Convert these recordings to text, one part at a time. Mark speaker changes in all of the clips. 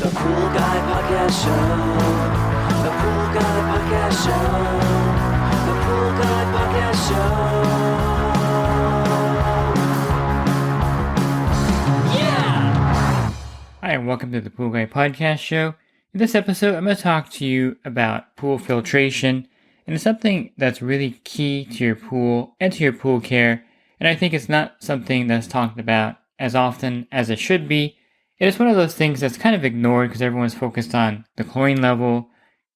Speaker 1: The Pool Guy Podcast Show. The Pool Guy Podcast Show. The Pool Guy Podcast Show. Yeah!
Speaker 2: Hi, and welcome to the Pool Guy Podcast Show. In this episode, I'm going to talk to you about pool filtration, and it's something that's really key to your pool and to your pool care, and I think it's not something that's talked about as often as it should be. It is one of those things that's kind of ignored because everyone's focused on the chlorine level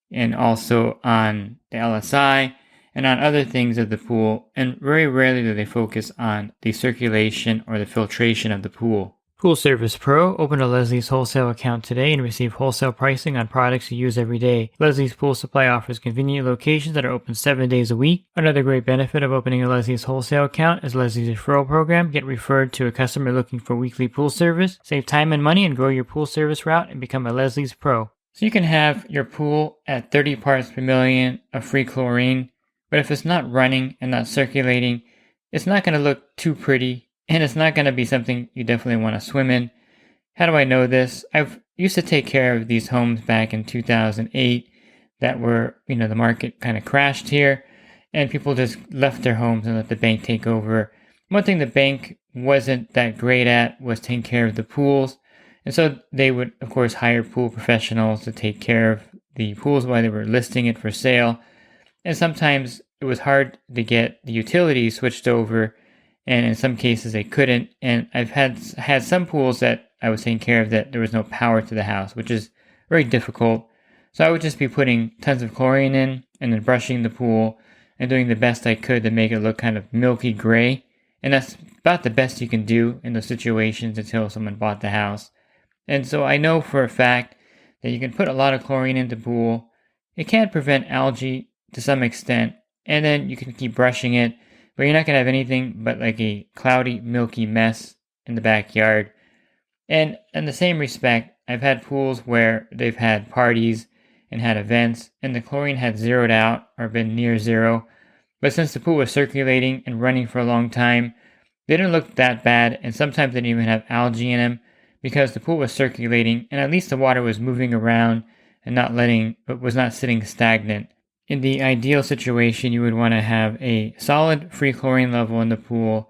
Speaker 2: and also on the LSI and on other things of the pool, and very rarely do they focus on the circulation or the filtration of the pool. Pool Service Pro. Open a Leslie's wholesale account today and receive wholesale pricing on products you use every day. Leslie's Pool Supply offers convenient locations that are open 7 days a week. Another great benefit of opening a Leslie's wholesale account is Leslie's referral program. Get referred to a customer looking for weekly pool service. Save time and money and grow your pool service route and become a Leslie's Pro. So you can have your pool at 30 parts per million of free chlorine, but if it's not running and not circulating, it's not going to look too pretty. And it's not going to be something you definitely want to swim in. How do I know this? I've used to take care of these homes back in 2008 that were, the market kind of crashed here and people just left their homes and let the bank take over. One thing the bank wasn't that great at was taking care of the pools. And so they would, of course, hire pool professionals to take care of the pools while they were listing it for sale. And sometimes it was hard to get the utilities switched over. And in some cases they couldn't. And I've had some pools that I was taking care of that there was no power to the house, which is very difficult. So I would just be putting tons of chlorine in and then brushing the pool and doing the best I could to make it look kind of milky gray. And that's about the best you can do in those situations until someone bought the house. And so I know for a fact that you can put a lot of chlorine into the pool. It can prevent algae to some extent. And then you can keep brushing it. But you're not going to have anything but like a cloudy, milky mess in the backyard. And in the same respect, I've had pools where they've had parties and had events, and the chlorine had zeroed out or been near zero. But since the pool was circulating and running for a long time, they didn't look that bad, and sometimes they didn't even have algae in them because the pool was circulating, and at least the water was moving around and was not sitting stagnant. In the ideal situation, you would want to have a solid free chlorine level in the pool,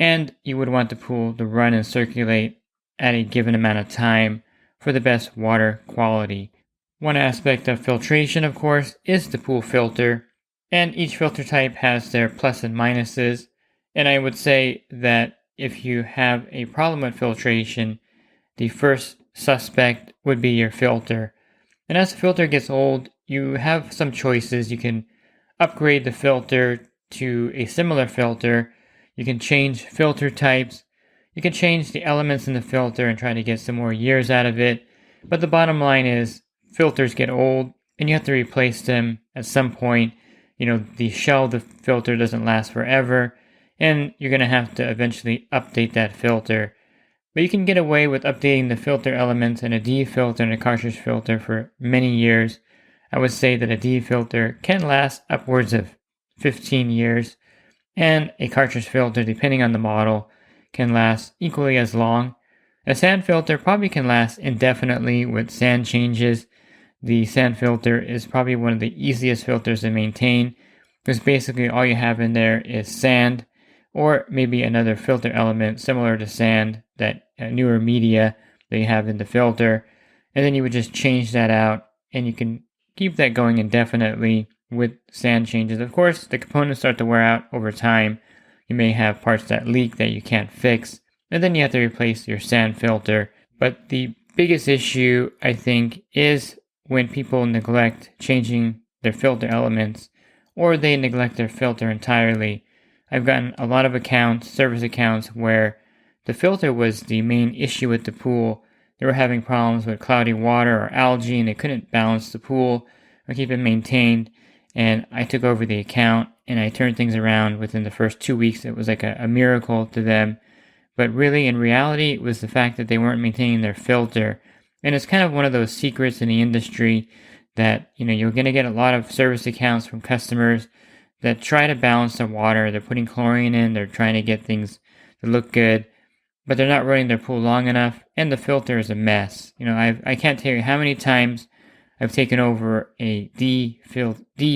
Speaker 2: and you would want the pool to run and circulate at a given amount of time for the best water quality. One aspect of filtration, of course, is the pool filter, and each filter type has their plus and minuses, and I would say that if you have a problem with filtration, the first suspect would be your filter. And as the filter gets old, you have some choices. You can upgrade the filter to a similar filter. You can change filter types. You can change the elements in the filter and try to get some more years out of it. But the bottom line is filters get old and you have to replace them at some point. The shell of the filter doesn't last forever and you're going to have to eventually update that filter. But you can get away with updating the filter elements in a D filter and a cartridge filter for many years. I would say that a D filter can last upwards of 15 years, and a cartridge filter, depending on the model, can last equally as long. A sand filter probably can last indefinitely with sand changes. The sand filter is probably one of the easiest filters to maintain because basically all you have in there is sand or maybe another filter element similar to sand, that newer media that you have in the filter, and then you would just change that out and you can keep that going indefinitely with sand changes. Of course, the components start to wear out over time. You may have parts that leak that you can't fix, and then you have to replace your sand filter. But the biggest issue, I think, is when people neglect changing their filter elements or they neglect their filter entirely. I've gotten a lot of service accounts, where the filter was the main issue with the pool. They were having problems with cloudy water or algae, and they couldn't balance the pool or keep it maintained. And I took over the account, and I turned things around within the first 2 weeks. It was like a miracle to them. But really, in reality, it was the fact that they weren't maintaining their filter. And it's kind of one of those secrets in the industry that, you're going to get a lot of service accounts from customers that try to balance their water. They're putting chlorine in. They're trying to get things to look good. but they're not running their pool long enough, and the filter is a mess. I can't tell you how many times I've taken over a D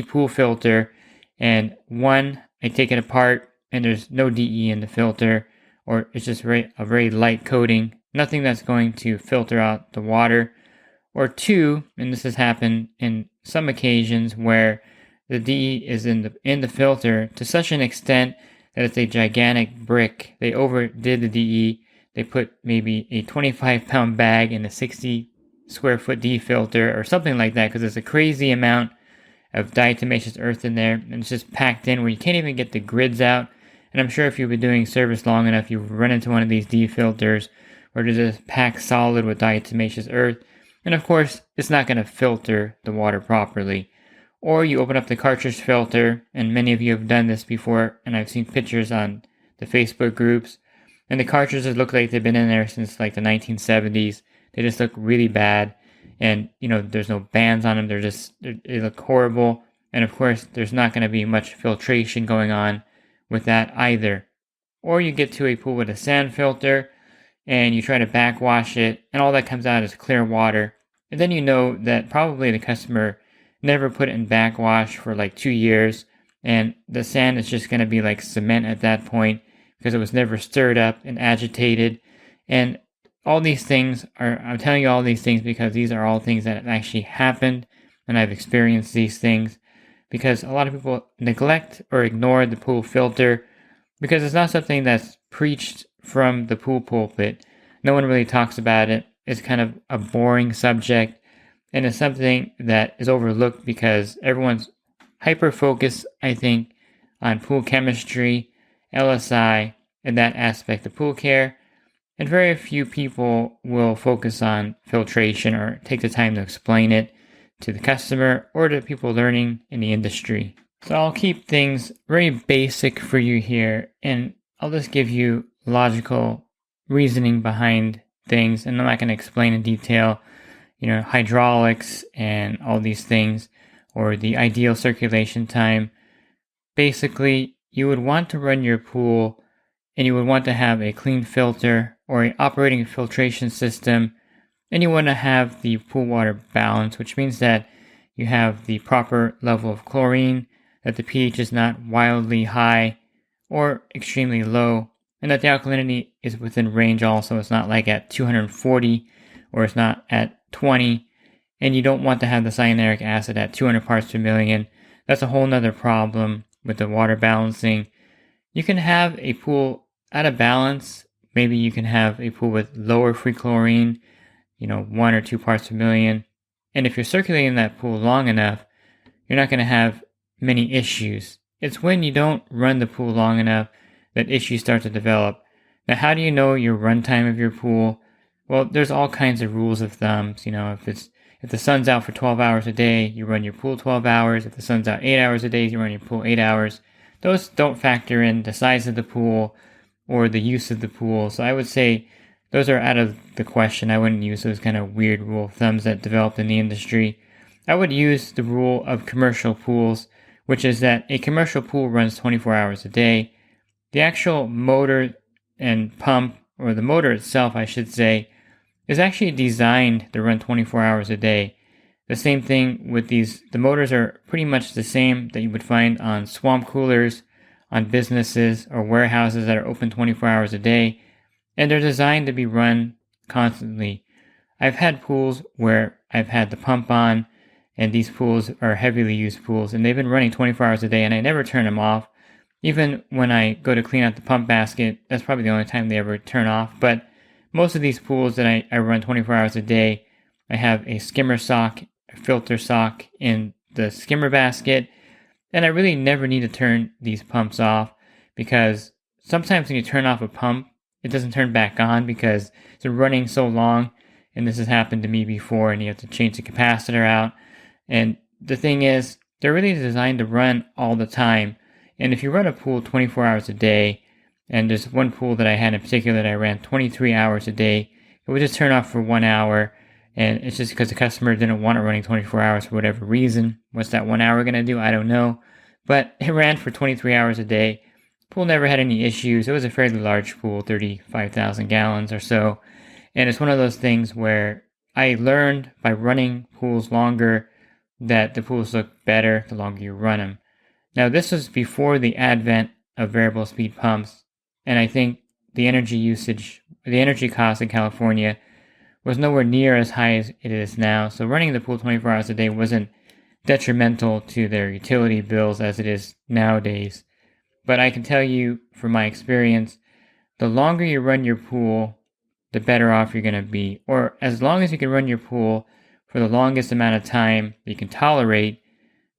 Speaker 2: pool filter, and I take it apart and there's no DE in the filter, or it's just a very light coating, nothing that's going to filter out the water. Or two, and this has happened in some occasions where the DE is in the filter to such an extent that it's a gigantic brick. They overdid the DE. They put maybe a 25-pound bag in a 60 square foot DE filter or something like that, because there's a crazy amount of diatomaceous earth in there, and it's just packed in where you can't even get the grids out. And I'm sure if you've been doing service long enough, you've run into one of these DE filters where they're just packed solid with diatomaceous earth. And of course, it's not going to filter the water properly. Or you open up the cartridge filter, and many of you have done this before, and I've seen pictures on the Facebook groups, and the cartridges look like they've been in there since like the 1970s. They just look really bad, and there's no bands on them. They look horrible, and of course, there's not going to be much filtration going on with that either. Or you get to a pool with a sand filter, and you try to backwash it, and all that comes out is clear water, and then you know that probably the customer never put it in backwash for like 2 years, and the sand is just going to be like cement at that point because it was never stirred up and agitated. And all these things I'm telling you all these things because these are all things that have actually happened, and I've experienced these things, because a lot of people neglect or ignore the pool filter because it's not something that's preached from the pool pulpit. No one really talks about it. It's kind of a boring subject, and it's something that is overlooked because everyone's hyper-focused, I think, on pool chemistry, LSI, and that aspect of pool care. And very few people will focus on filtration or take the time to explain it to the customer or to people learning in the industry. So I'll keep things very basic for you here, and I'll just give you logical reasoning behind things, and I'm not going to explain in detail hydraulics and all these things, or the ideal circulation time. Basically, you would want to run your pool, and you would want to have a clean filter or an operating filtration system, and you want to have the pool water balance, which means that you have the proper level of chlorine, that the pH is not wildly high or extremely low, and that the alkalinity is within range also. It's not like at 240 or it's not at 20, and you don't want to have the cyanuric acid at 200 parts per million. That's a whole nother problem with the water balancing. You can have a pool out of balance. Maybe you can have a pool with lower free chlorine, 1 or 2 parts per million. And if you're circulating that pool long enough, you're not going to have many issues. It's when you don't run the pool long enough that issues start to develop. Now, how do you know your runtime of your pool? Well, there's all kinds of rules of thumbs. If the sun's out for 12 hours a day, you run your pool 12 hours. If the sun's out 8 hours a day, you run your pool 8 hours. Those don't factor in the size of the pool or the use of the pool. So I would say those are out of the question. I wouldn't use those kind of weird rule of thumbs that developed in the industry. I would use the rule of commercial pools, which is that a commercial pool runs 24 hours a day. The actual motor and pump, or the motor itself, I should say, is actually designed to run 24 hours a day. The same thing with these. The motors are pretty much the same that you would find on swamp coolers, on businesses or warehouses that are open 24 hours a day, and they're designed to be run constantly. I've had pools where I've had the pump on, and these pools are heavily used pools, and they've been running 24 hours a day, and I never turn them off. Even when I go to clean out the pump basket, that's probably the only time they ever turn off. But most of these pools that I run 24 hours a day, I have a skimmer sock, a filter sock in the skimmer basket, and I really never need to turn these pumps off, because sometimes when you turn off a pump, it doesn't turn back on because it's running so long, and this has happened to me before, and you have to change the capacitor out. And the thing is, they're really designed to run all the time. And if you run a pool 24 hours a day, and there's one pool that I had in particular that I ran 23 hours a day, it would just turn off for 1 hour, and it's just because the customer didn't want it running 24 hours for whatever reason. What's that 1 hour going to do? I don't know. But it ran for 23 hours a day, Pool never had any issues. It was a fairly large pool, 35,000 gallons or so. And it's one of those things where I learned by running pools longer that the pools look better the longer you run them. Now, this was before the advent of variable speed pumps, and I think the energy cost in California was nowhere near as high as it is now. So running the pool 24 hours a day wasn't detrimental to their utility bills as it is nowadays. But I can tell you from my experience, the longer you run your pool, the better off you're going to be. Or as long as you can run your pool for the longest amount of time you can tolerate,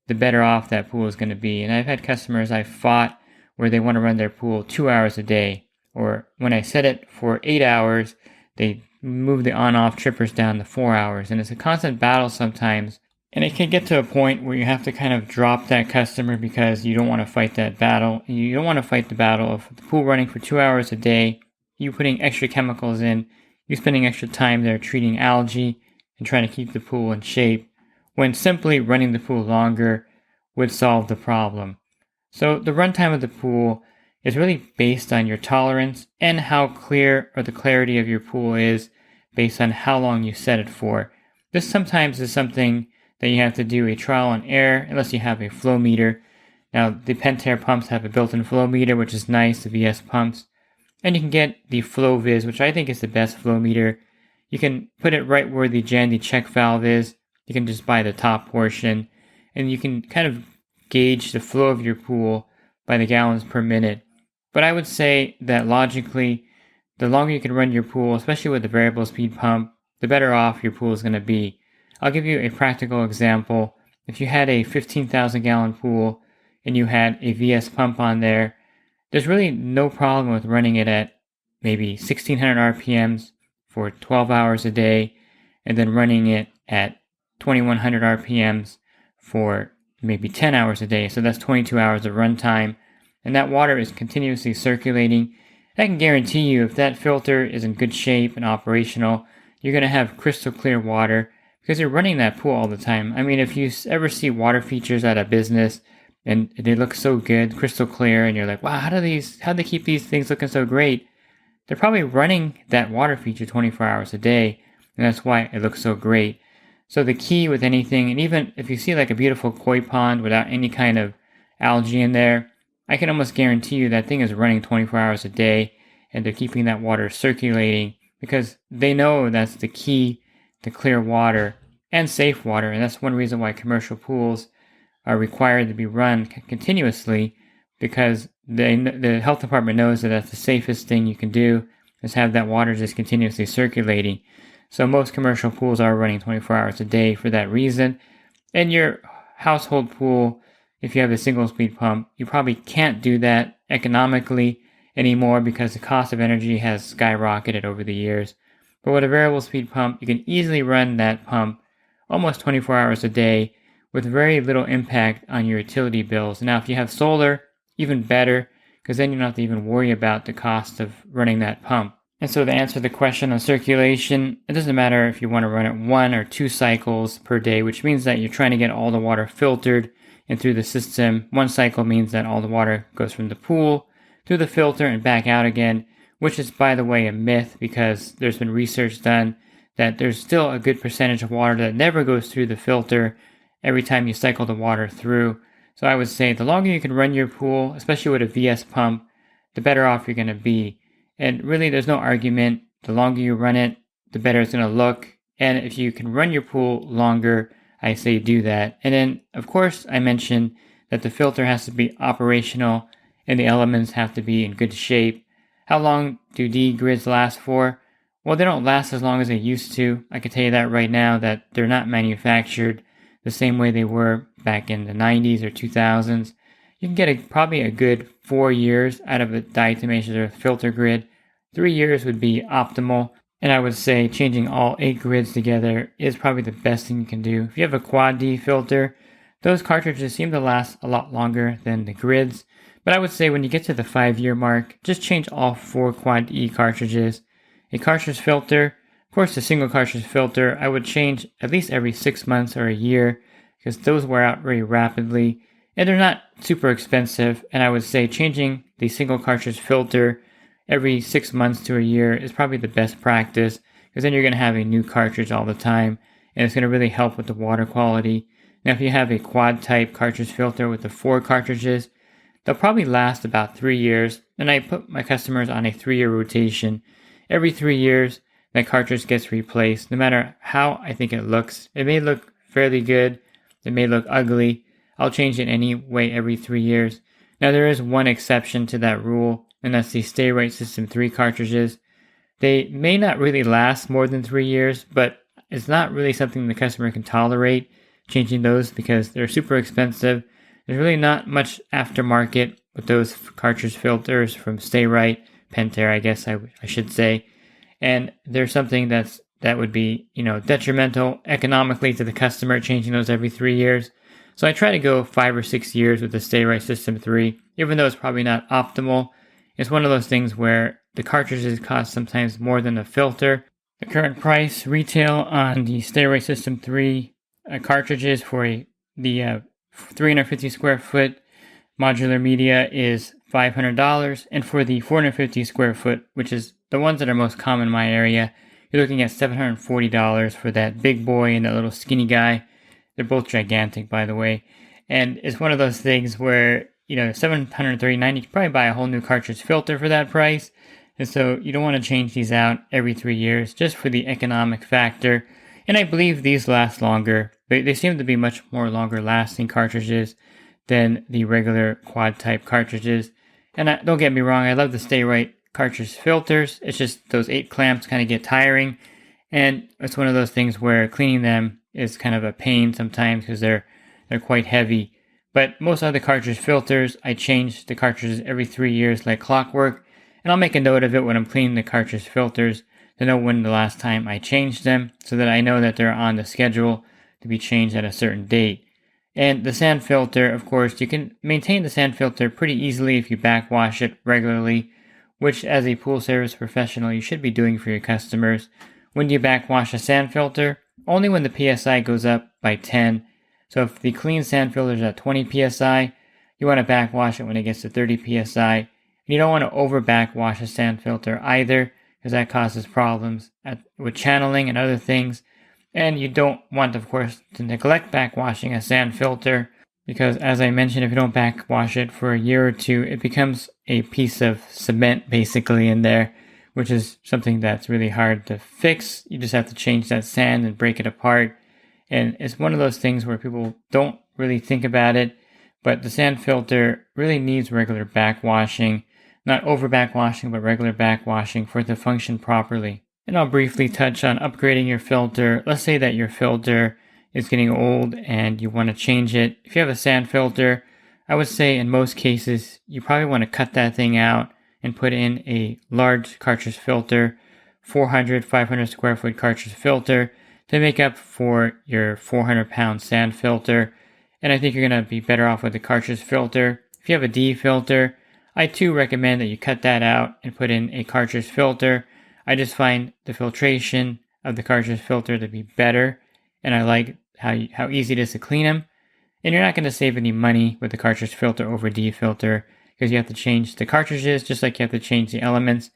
Speaker 2: the better off that pool is going to be. And I've had customers I've fought where they want to run their pool 2 hours a day. Or when I set it for 8 hours, they move the on-off trippers down to 4 hours. And it's a constant battle sometimes. And it can get to a point where you have to kind of drop that customer because you don't want to fight that battle. You don't want to fight the battle of the pool running for 2 hours a day, you putting extra chemicals in, you spending extra time there treating algae and trying to keep the pool in shape, when simply running the pool longer would solve the problem. So the runtime of the pool is really based on your tolerance and how clear or the clarity of your pool is based on how long you set it for. This sometimes is something that you have to do a trial and error unless you have a flow meter. Now, the Pentair pumps have a built-in flow meter, which is nice, the VS pumps. And you can get the Flow Viz, which I think is the best flow meter. You can put it right where the Jandy check valve is. You can just buy the top portion. And you can kind of gauge the flow of your pool by the gallons per minute. But I would say that logically, the longer you can run your pool, especially with the variable speed pump, the better off your pool is going to be. I'll give you a practical example. If you had a 15,000 gallon pool and you had a VS pump on there, there's really no problem with running it at maybe 1600 RPMs for 12 hours a day and then running it at 2100 RPMs for maybe 10 hours a day. So that's 22 hours of runtime. And that water is continuously circulating. I can guarantee you if that filter is in good shape and operational, you're going to have crystal clear water because you're running that pool all the time. I mean, if you ever see water features at a business and they look so good, crystal clear, and you're like, wow, how do they keep these things looking so great? They're probably running that water feature 24 hours a day, and that's why it looks so great. So the key with anything, and even if you see like a beautiful koi pond without any kind of algae in there, I can almost guarantee you that thing is running 24 hours a day, and they're keeping that water circulating because they know that's the key to clear water and safe water, and that's one reason why commercial pools are required to be run continuously, because the health department knows that that's the safest thing you can do is have that water just continuously circulating. So most commercial pools are running 24 hours a day for that reason. And your household pool, if you have a single speed pump, you probably can't do that economically anymore because the cost of energy has skyrocketed over the years. But with a variable speed pump, you can easily run that pump almost 24 hours a day with very little impact on your utility bills. Now, if you have solar, even better, because then you don't have to even worry about the cost of running that pump. And so to answer the question on circulation, it doesn't matter if you want to run it 1 or 2 cycles per day, which means that you're trying to get all the water filtered and through the system. 1 cycle means that all the water goes from the pool through the filter and back out again, which is, by the way, a myth because there's been research done that there's still a good percentage of water that never goes through the filter every time you cycle the water through. So I would say the longer you can run your pool, especially with a VS pump, the better off you're going to be. And really, there's no argument. The longer you run it, the better it's going to look. And if you can run your pool longer, I say do that. And then, of course, I mentioned that the filter has to be operational and the elements have to be in good shape. How long do D grids last for? Well, they don't last as long as they used to. I can tell you that right now, that they're not manufactured the same way they were back in the 90s or 2000s. You can get probably a good 4 years out of a diatomaceous or filter grid. 3 years would be optimal. And I would say changing all 8 grids together is probably the best thing you can do. If you have a quad D filter, those cartridges seem to last a lot longer than the grids. But I would say when you get to the 5-year mark, just change all 4 quad E cartridges. A cartridge filter, of course, a single cartridge filter, I would change at least every 6 months or a year because those wear out very rapidly. and they're not super expensive. And I would say changing the single cartridge filter every 6 months to a year is probably the best practice, because then you're going to have a new cartridge all the time, and it's going to really help with the water quality. Now, if you have a quad type cartridge filter with the 4 cartridges, they'll probably last about 3 years, and I put my customers on a 3-year rotation. Every 3 years, that cartridge gets replaced, no matter how I think it looks. It may look fairly good, it may look ugly. I'll change it anyway every 3 years. Now, there is one exception to that rule, and that's the Stay Right System 3 cartridges. They may not really last more than 3 years, but it's not really something the customer can tolerate, changing those, because they're super expensive. There's really not much aftermarket with those cartridge filters from Stay Right, Pentair, I guess I should say. And there's something that would be, detrimental economically to the customer, changing those every 3 years. So I try to go 5 or 6 years with the Stay Right System 3, even though it's probably not optimal. It's one of those things where the cartridges cost sometimes more than the filter. The current price retail on the Stay Right System 3 cartridges for the 350 square foot modular media is $500, and for the 450 square foot, which is the ones that are most common in my area, you're looking at $740 for that big boy and that little skinny guy. They're both gigantic, by the way. And it's one of those things where, $739, you can probably buy a whole new cartridge filter for that price. And so you don't want to change these out every 3 years just for the economic factor. And I believe these last longer. They seem to be much more longer lasting cartridges than the regular quad type cartridges. And don't get me wrong, I love the Stay Right cartridge filters. It's just those 8 clamps kind of get tiring. And it's one of those things where cleaning them is kind of a pain sometimes because they're quite heavy. But most other cartridge filters, I change the cartridges every 3 years like clockwork, and I'll make a note of it when I'm cleaning the cartridge filters to know when the last time I changed them, so that I know that they're on the schedule to be changed at a certain date. And the sand filter, of course, you can maintain the sand filter pretty easily if you backwash it regularly, which as a pool service professional you should be doing for your customers. When do you backwash a sand filter? Only when the PSI goes up by 10. So if the clean sand filter is at 20 PSI, you want to backwash it when it gets to 30 PSI. And you don't want to over backwash a sand filter either, because that causes problems with channeling and other things. And you don't want, of course, to neglect backwashing a sand filter, because as I mentioned, if you don't backwash it for a year or two, it becomes a piece of cement basically in there, which is something that's really hard to fix. You just have to change that sand and break it apart. And it's one of those things where people don't really think about it, but the sand filter really needs regular backwashing, not over backwashing, but regular backwashing for it to function properly. And I'll briefly touch on upgrading your filter. Let's say that your filter is getting old and you want to change it. If you have a sand filter, I would say in most cases, you probably want to cut that thing out and put in a large cartridge filter, 400, 500 square foot cartridge filter, to make up for your 400-pound sand filter. And I think you're going to be better off with a cartridge filter. If you have a D filter, I too recommend that you cut that out and put in a cartridge filter. I just find the filtration of the cartridge filter to be better, and I like how easy it is to clean them. And you're not going to save any money with the cartridge filter over D filter, because you have to change the cartridges just like you have to change the elements.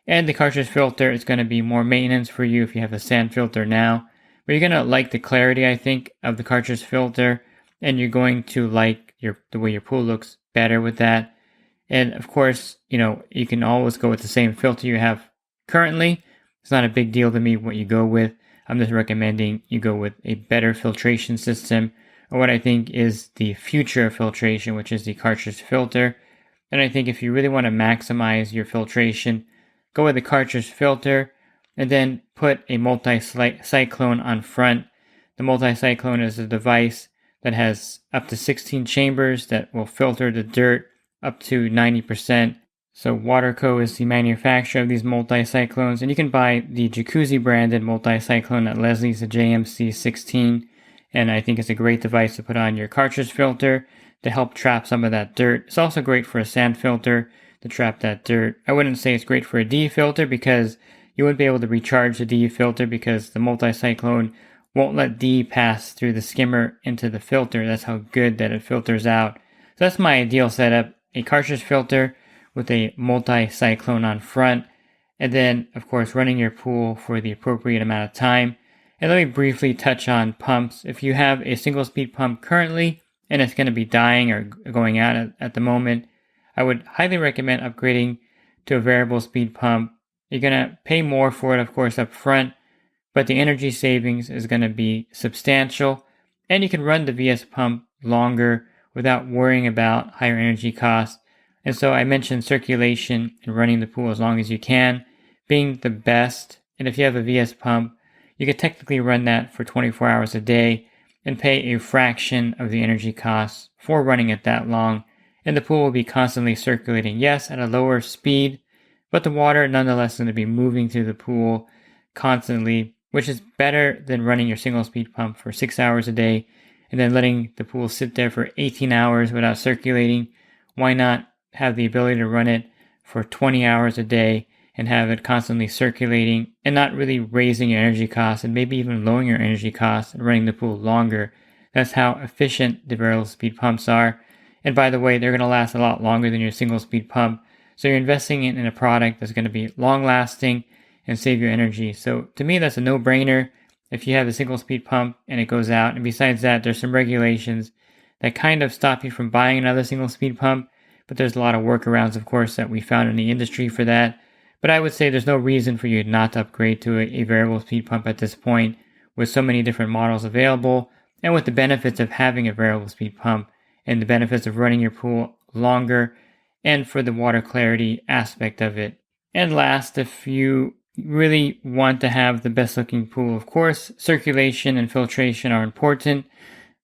Speaker 2: And the cartridge filter is going to be more maintenance for you if you have a sand filter now. But you're going to like the clarity, I think, of the cartridge filter, and you're going to like the way your pool looks better with that. And of course, you can always go with the same filter you have currently. It's not a big deal to me what you go with. I'm just recommending you go with a better filtration system, or what I think is the future of filtration, which is the cartridge filter. And I think if you really want to maximize your filtration, go with the cartridge filter, and then put a multi-cyclone on front. The multi-cyclone is a device that has up to 16 chambers that will filter the dirt up to 90%. So Waterco is the manufacturer of these multi-cyclones, and you can buy the Jacuzzi branded multi-cyclone at Leslie's, the JMC16, and I think it's a great device to put on your cartridge filter to help trap some of that dirt. It's also great for a sand filter to trap that dirt. I wouldn't say it's great for a D filter, because you wouldn't be able to recharge the D filter, because the multi-cyclone won't let D pass through the skimmer into the filter. That's how good that it filters out So that's my ideal setup, a cartridge filter with a multi-cyclone on front, and then of course running your pool for the appropriate amount of time. And let me briefly touch on pumps. If you have a single speed pump currently and it's going to be dying or going out at the moment, I would highly recommend upgrading to a variable speed pump. You're going to pay more for it, of course, up front, but the energy savings is going to be substantial, and you can run the VS pump longer without worrying about higher energy costs. And so I mentioned circulation and running the pool as long as you can being the best. And if you have a VS pump, you could technically run that for 24 hours a day and pay a fraction of the energy costs for running it that long. And the pool will be constantly circulating, yes, at a lower speed, but the water nonetheless is going to be moving through the pool constantly, which is better than running your single speed pump for 6 hours a day and then letting the pool sit there for 18 hours without circulating. Why not have the ability to run it for 20 hours a day and have it constantly circulating and not really raising your energy costs and maybe even lowering your energy costs and running the pool longer? That's how efficient the variable speed pumps are. And by the way, they're going to last a lot longer than your single speed pump. So you're investing in a product that's going to be long lasting and save your energy. So to me, that's a no-brainer if you have a single speed pump and it goes out. And besides that, there's some regulations that kind of stop you from buying another single speed pump, but there's a lot of workarounds, of course, that we found in the industry for that. But I would say there's no reason for you not to upgrade to a variable speed pump at this point with so many different models available and with the benefits of having a variable speed pump and the benefits of running your pool longer and for the water clarity aspect of it. And last, if you really want to have the best looking pool, of course, circulation and filtration are important,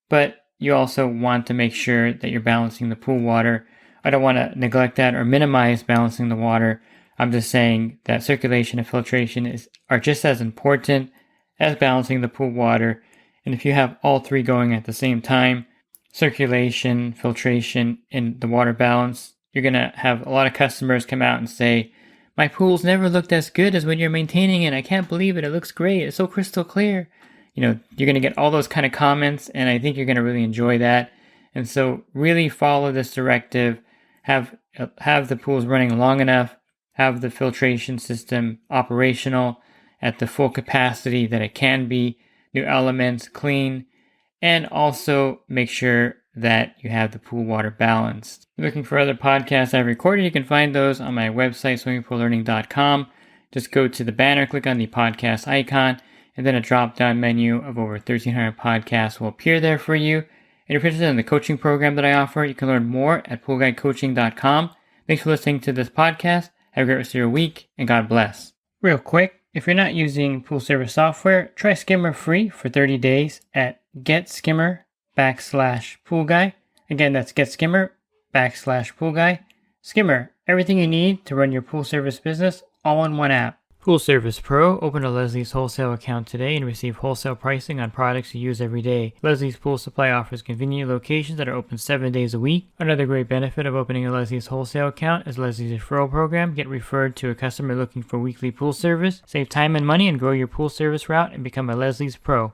Speaker 2: but you also want to make sure that you're balancing the pool water. I don't want to neglect that or minimize balancing the water. I'm just saying that circulation and filtration are just as important as balancing the pool water. And if you have all three going at the same time, circulation, filtration, and the water balance, you're going to have a lot of customers come out and say, my pool's never looked as good as when you're maintaining it. I can't believe it. It looks great. It's so crystal clear. You're going to get all those kind of comments, and I think you're going to really enjoy that. And so really follow this directive. Have the pools running long enough. Have the filtration system operational at the full capacity that it can be. New elements, clean, and also make sure that you have the pool water balanced. If you're looking for other podcasts I've recorded, you can find those on my website, swimmingpoollearning.com. Just go to the banner, click on the podcast icon, and then a drop-down menu of over 1,300 podcasts will appear there for you. And if you're interested in the coaching program that I offer, you can learn more at poolguidecoaching.com. Thanks for listening to this podcast. Have a great rest of your week, and God bless. Real quick, if you're not using pool service software, try Skimmer free for 30 days at getskimmer.com/poolguy. Again, that's getskimmer.com/poolguy. Skimmer, everything you need to run your pool service business all in one app. Pool Service Pro. Open a Leslie's wholesale account today and receive wholesale pricing on products you use every day. Leslie's Pool Supply offers convenient locations that are open 7 days a week. Another great benefit of opening a Leslie's wholesale account is Leslie's referral program. Get referred to a customer looking for weekly pool service. Save time and money and grow your pool service route and become a Leslie's Pro.